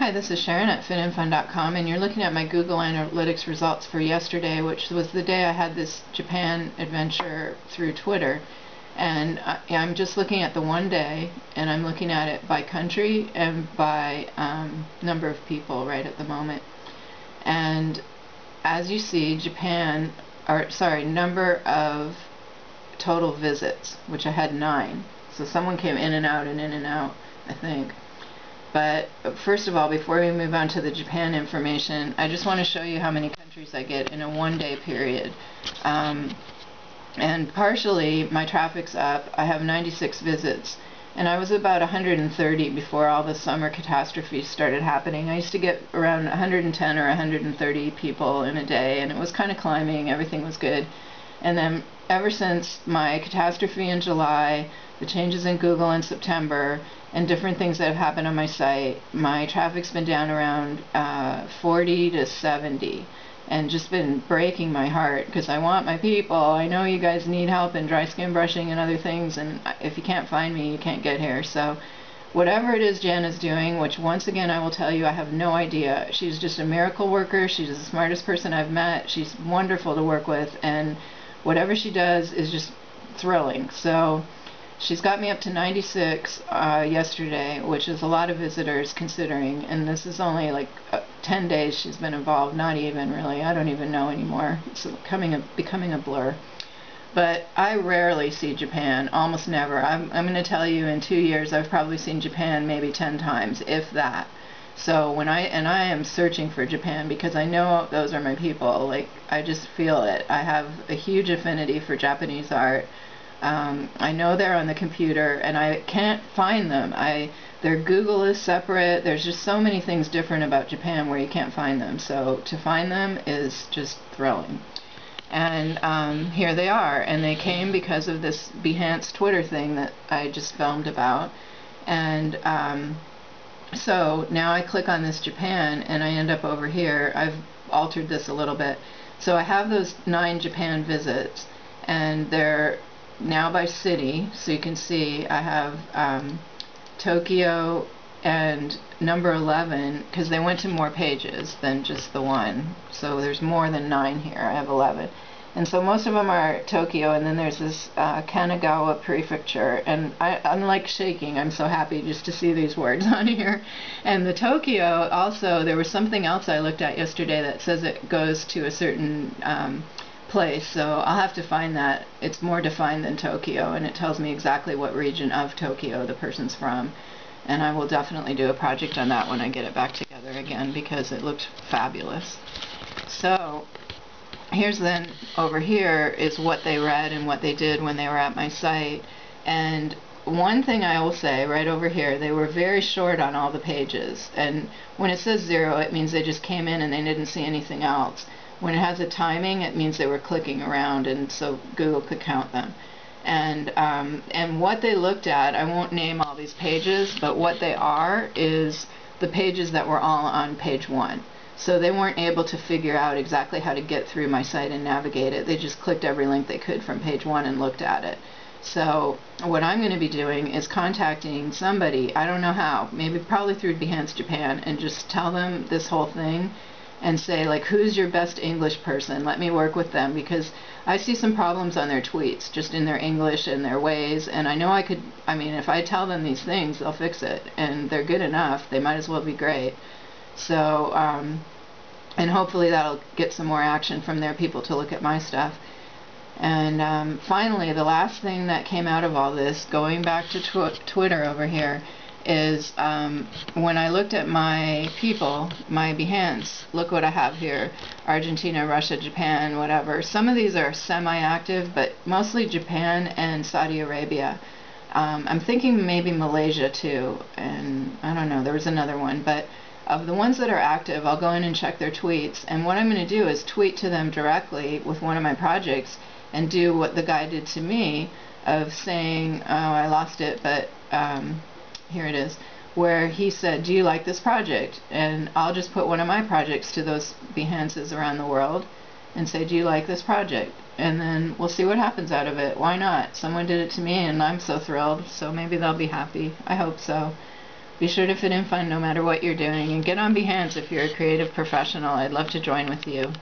Hi, this is Sharon at fitinfun.com, and you're looking at my Google Analytics results for yesterday, which was the day I had this Japan adventure through Twitter. And I'm just looking at the one day, and I'm looking at it by country and by number of people right at the moment. And as you see, number of total visits, which I had 9. So someone came in and out and in and out, I think. But first of all, before we move on to the Japan information, I just want to show you how many countries I get in a one-day period. And partially, my traffic's up. I have 96 visits. And I was about 130 before all the summer catastrophes started happening. I used to get around 110 or 130 people in a day, and it was kind of climbing. Everything was good. And then ever since my catastrophe in July, the changes in Google in September, and different things that have happened on my site, my traffic's been down around 40 to 70, and just been breaking my heart because I want my people. I know you guys need help in dry skin brushing and other things, and if you can't find me, you can't get here. So whatever it is Jan is doing, which once again I will tell you I have no idea. She's just a miracle worker. She's the smartest person I've met. She's wonderful to work with, and whatever she does is just thrilling. So she's got me up to 96 yesterday, which is a lot of visitors considering, and this is only like 10 days she's been involved, not even really. I don't even know anymore. It's becoming a blur. But I rarely see Japan, almost never. I'm going to tell you, in 2 years I've probably seen Japan maybe 10 times, if that. So I am searching for Japan because I know those are my people. Like, I just feel it. I have a huge affinity for Japanese art. I know they're on the computer, and I can't find them. Their Google is separate. There's just so many things different about Japan where you can't find them. So to find them is just thrilling. And here they are, and they came because of this Behance Twitter thing that I just filmed about. And so now I click on this Japan, and I end up over here. I've altered this a little bit. So I have those 9 Japan visits, and they're now by city, so you can see I have Tokyo and number 11, because they went to more pages than just the one, so there's more than 9 here. I have 11, and so most of them are Tokyo, and then there's this Kanagawa Prefecture, and unlike shaking, I'm so happy just to see these words on here. And the Tokyo, also, there was something else I looked at yesterday that says it goes to a certain place, so I'll have to find that. It's more defined than Tokyo, and it tells me exactly what region of Tokyo the person's from, and I will definitely do a project on that when I get it back together again because it looked fabulous. So here's then over here is what they read and what they did when they were at my site. And one thing I will say right over here, they were very short on all the pages, and when it says 0, it means they just came in and they didn't see anything else. When it has a timing, it means they were clicking around, and so Google could count them. And what they looked at, I won't name all these pages, but what they are is the pages that were all on page 1. So they weren't able to figure out exactly how to get through my site and navigate it. They just clicked every link they could from page 1 and looked at it. So what I'm going to be doing is contacting somebody, I don't know how, probably through Behance Japan, and just tell them this whole thing and say, like, who's your best English person? Let me work with them, because I see some problems on their tweets, just in their English and their ways, and I know if I tell them these things, they'll fix it, and they're good enough, they might as well be great. So, and hopefully that'll get some more action from their people to look at my stuff. And finally, the last thing that came out of all this, going back to Twitter over here, is when I looked at my people, my Behance, look what I have here: Argentina, Russia, Japan, whatever. Some of these are semi-active, but mostly Japan and Saudi Arabia. I'm thinking maybe Malaysia too, and I don't know, there was another one, but of the ones that are active, I'll go in and check their tweets, and what I'm going to do is tweet to them directly with one of my projects and do what the guy did to me of saying, oh, I lost it, but here it is, where he said, do you like this project? And I'll just put one of my projects to those Behances around the world and say, do you like this project? And then we'll see what happens out of it. Why not? Someone did it to me, and I'm so thrilled, so maybe they'll be happy. I hope so. Be sure to fit in fun no matter what you're doing, and get on Behance if you're a creative professional. I'd love to join with you.